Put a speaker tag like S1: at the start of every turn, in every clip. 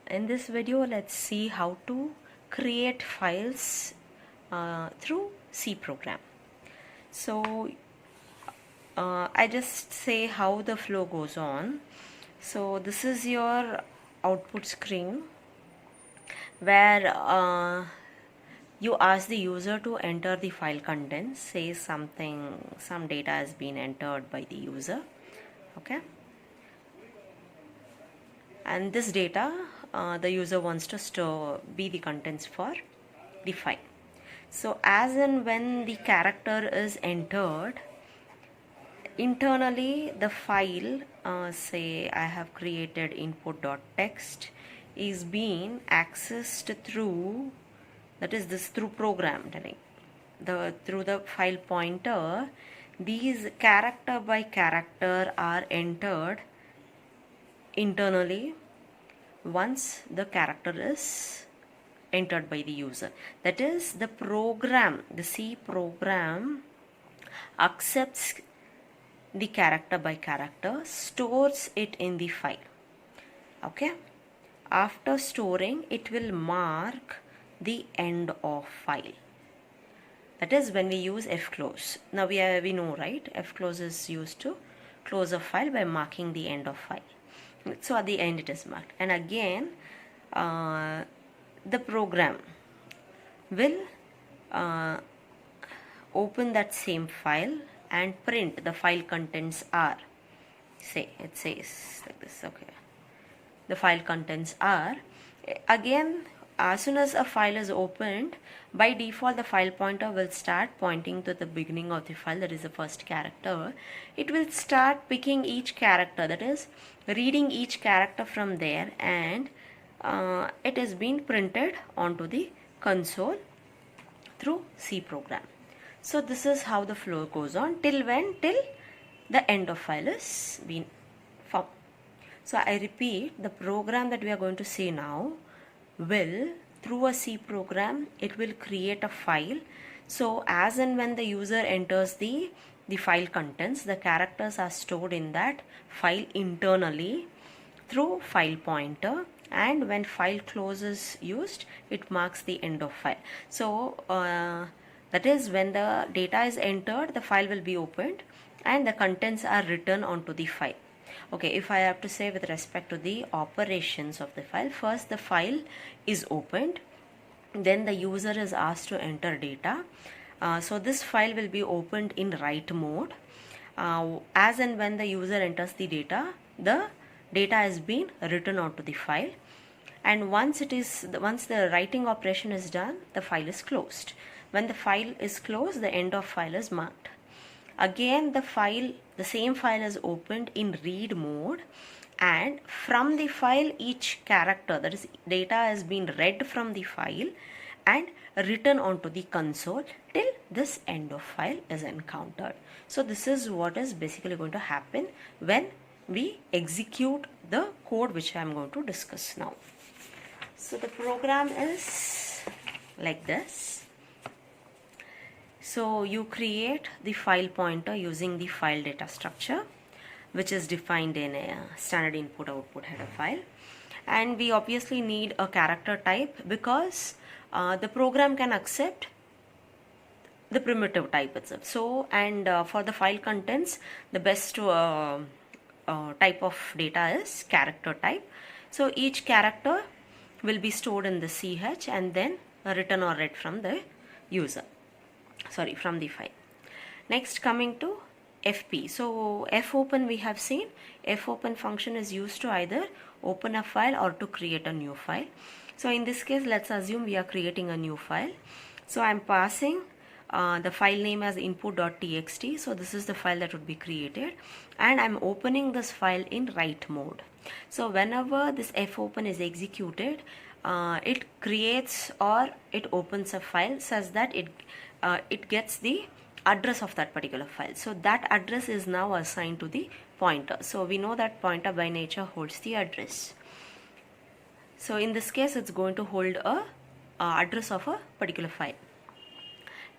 S1: In this video, let's see how to create files through C program. So I just say how the flow goes on. So this is your output screen where you ask the user to enter the file contents, say some data has been entered by the user, okay, and this data the user wants to store be the contents for the file. So as and when the character is entered, internally the file, say I have created input.txt, is being accessed through, that is this through program through the file pointer. These character by character are entered internally once the character is entered by the user. That is, the program, the C program accepts the character by character, stores it in the file. Okay, after storing, it will mark the end of file. That is when we use fclose. Now we know, right? Fclose is used to close a file by marking the end of file. So at the end it is marked, and again the program will open that same file and print the file contents are, say it says like this, okay, the file contents are. Again, as soon as a file is opened, by default the file pointer will start pointing to the beginning of the file, that is the first character. It will start picking each character, that is reading each character from there, and it is being printed onto the console through C program. So this is how the flow goes on till when? Till the end of file is being found. So I repeat, the program that we are going to see now will, through a C program, it will create a file. So as and when the user enters the file contents, the characters are stored in that file internally through file pointer, and when file close is used, it marks the end of file. So that is, when the data is entered, the file will be opened and the contents are written onto the file. Okay, if I have to say with respect to the operations of the file, first the file is opened, then the user is asked to enter data. So this file will be opened in write mode. As and when the user enters the data has been written onto the file, and once the writing operation is done, the file is closed. When the file is closed, the end of file is marked. Again, the same file is opened in read mode, and from the file each character, that is data, has been read from the file and written onto the console till this end of file is encountered. So this is what is basically going to happen when we execute the code which I am going to discuss now. So the program is like this. So you create the file pointer using the file data structure, which is defined in a standard input output header file, and we obviously need a character type because the program can accept the primitive type itself. So, and for the file contents, the best type of data is character type. So each character will be stored in the CH and then written or read from the user, from the file. Next, coming to FP. So fopen, we have seen fopen function is used to either open a file or to create a new file. So in this case, let's assume we are creating a new file. So I'm passing the file name as input.txt. So this is the file that would be created, and I'm opening this file in write mode. So whenever this fopen is executed, it creates or it opens a file such that it gets the address of that particular file. So that address is now assigned to the pointer. So we know that pointer by nature holds the address. So in this case, it's going to hold a address of a particular file.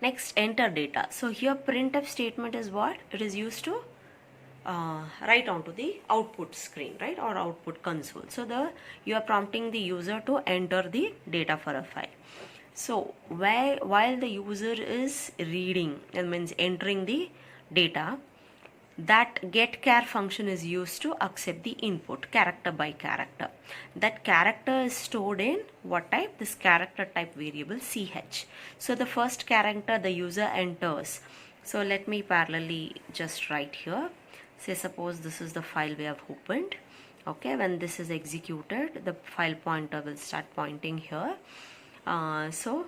S1: Next, enter data. So here printf statement is what? It is used to right onto the output screen, right, or output console. So you are prompting the user to enter the data for a file. So while the user is reading, that means entering the data, that getChar function is used to accept the input character by character. That character is stored in what type? This character type variable ch. So the first character the user enters. So let me parallelly just write here. Say suppose this is the file we have opened. Okay, when this is executed, the file pointer will start pointing here. So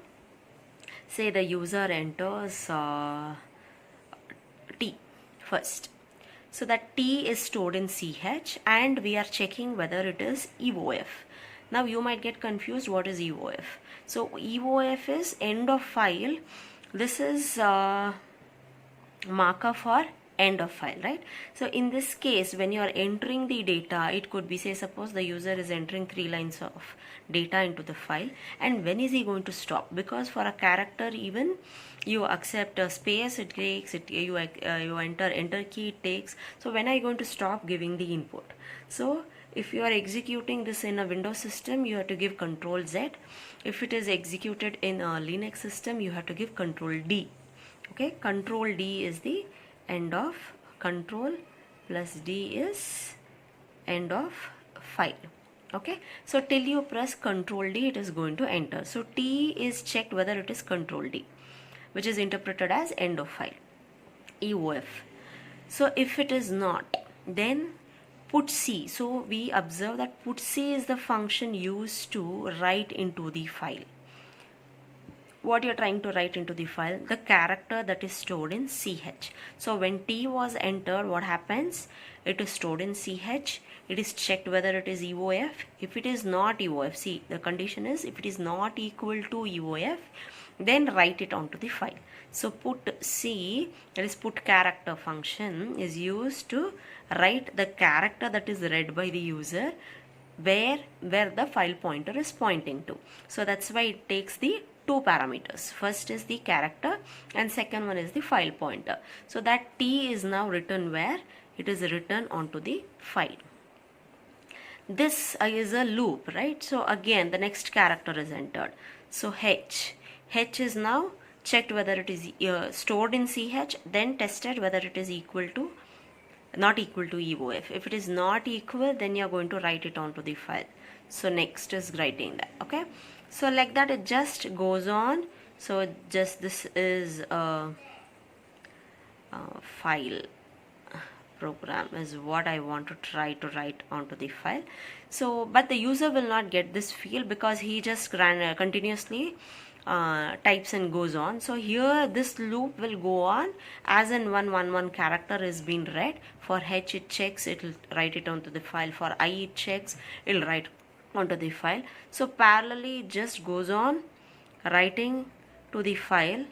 S1: say the user enters t first. So that t is stored in ch, and we are checking whether it is EOF. Now you might get confused, what is EOF? So EOF is end of file. This is marker for end of file, right? So in this case, when you are entering the data, it could be, say suppose the user is entering 3 lines of data into the file, and when is he going to stop? Because for a character, even you accept a space, it takes it, you enter key, it takes. So when are you going to stop giving the input? So if you are executing this in a Windows system, you have to give Control Z. If it is executed in a Linux system, you have to give Control D. Okay, Control D is the end of, Control plus D is end of file. Okay, so till you press Control D, it is going to enter. So T is checked whether it is Control D, which is interpreted as end of file, EOF. So if it is not, then put C. So we observe that put C is the function used to write into the file. What you're trying to write into the file? The character that is stored in ch. So when t was entered, what happens? It is stored in ch. It is checked whether it is EOF. If it is not EOF, see, the condition is if it is not equal to EOF, then write it onto the file. So put C, that is put character function, is used to write the character that is read by the user where the file pointer is pointing to. So that's why it takes the 2 parameters. First is the character and second one is the file pointer. So that t is now written where? It is written onto the file. This is a loop, right? So again the next character is entered. So h is now checked whether it is stored in ch, then tested whether it is equal to, not equal to EOF. If it is not equal, then you are going to write it onto the file. So next is writing that. Okay, so like that it just goes on. So just this is a file program is what I want to try to write onto the file. So but the user will not get this field because he just continuously types and goes on. So here this loop will go on as in one character is being read. For h it checks, it will write it onto the file. For I it checks, it will write onto the file. So parallelly it just goes on writing to the file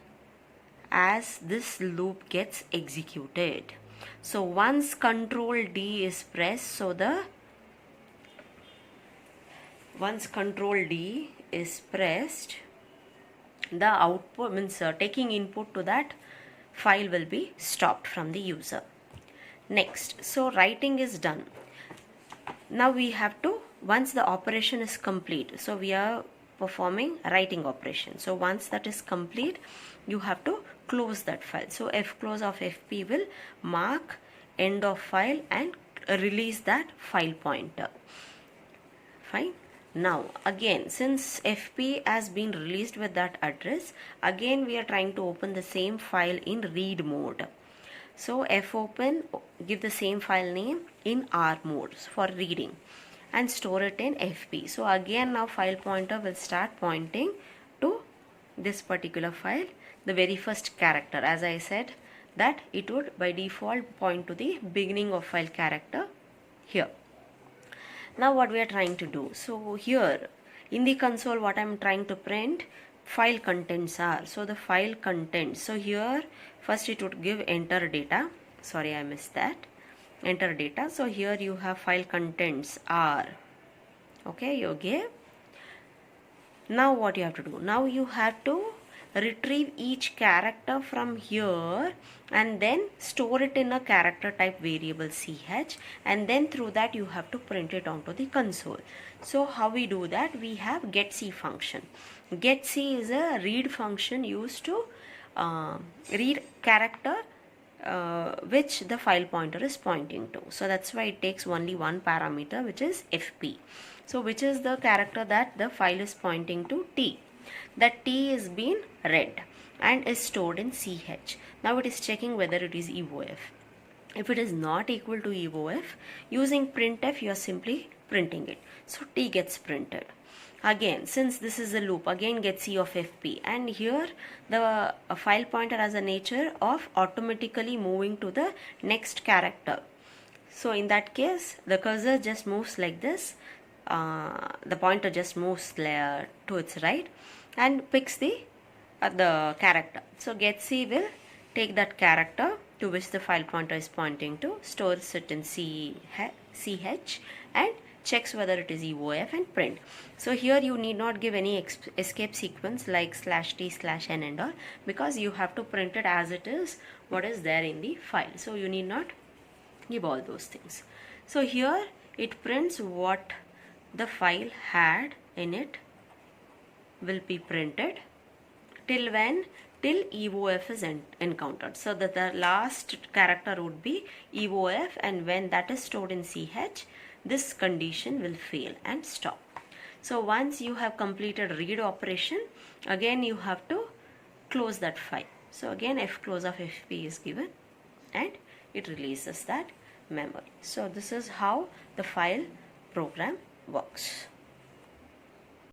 S1: as this loop gets executed. So once Control D is pressed, so once Control D is pressed, the output means taking input to that file will be stopped from the user. Next, so writing is done. Now we have to, once the operation is complete, so we are performing writing operation. So once that is complete, you have to close that file. So fclose of fp will mark end of file and release that file pointer. Fine. Now again, since fp has been released with that address, again we are trying to open the same file in read mode. So fopen, give the same file name in R mode for reading and store it in fp. So again now file pointer will start pointing to this particular file, the very first character. As I said that it would by default point to the beginning of file character here. Now what we are trying to do, so here in the console what I am trying to print, file contents are. So the file contents, so here first it would give enter data, sorry I missed that, enter data. So here you have file contents are, okay, you give. Now what you have to do, now you have to retrieve each character from here and then store it in a character type variable ch, and then through that you have to print it onto the console. So how we do that? We have getC function. getC is a read function used to read character which the file pointer is pointing to. So that's why it takes only one parameter, which is fp. So which is the character that the file is pointing to? T. That T is being read and is stored in ch. Now it is checking whether it is evof. If it is not equal to evof, using printf you are simply printing it. So T gets printed. Again, since this is a loop, again getC of fp, and here the file pointer has a nature of automatically moving to the next character. So in that case, the cursor just moves like this, the pointer just moves to its right and picks the character. So getC will take that character to which the file pointer is pointing to, stores it in ch, and checks whether it is evof and print. So here you need not give any escape sequence like /t/n and all, because you have to print it as it is, what is there in the file. So you need not give all those things. So here it prints what the file had in it will be printed till when? Till evof is encountered. So that the last character would be evof, and when that is stored in ch, this condition will fail and stop. So once you have completed read operation, again you have to close that file. So again fclose of fp is given and it releases that memory. So this is how the file program works.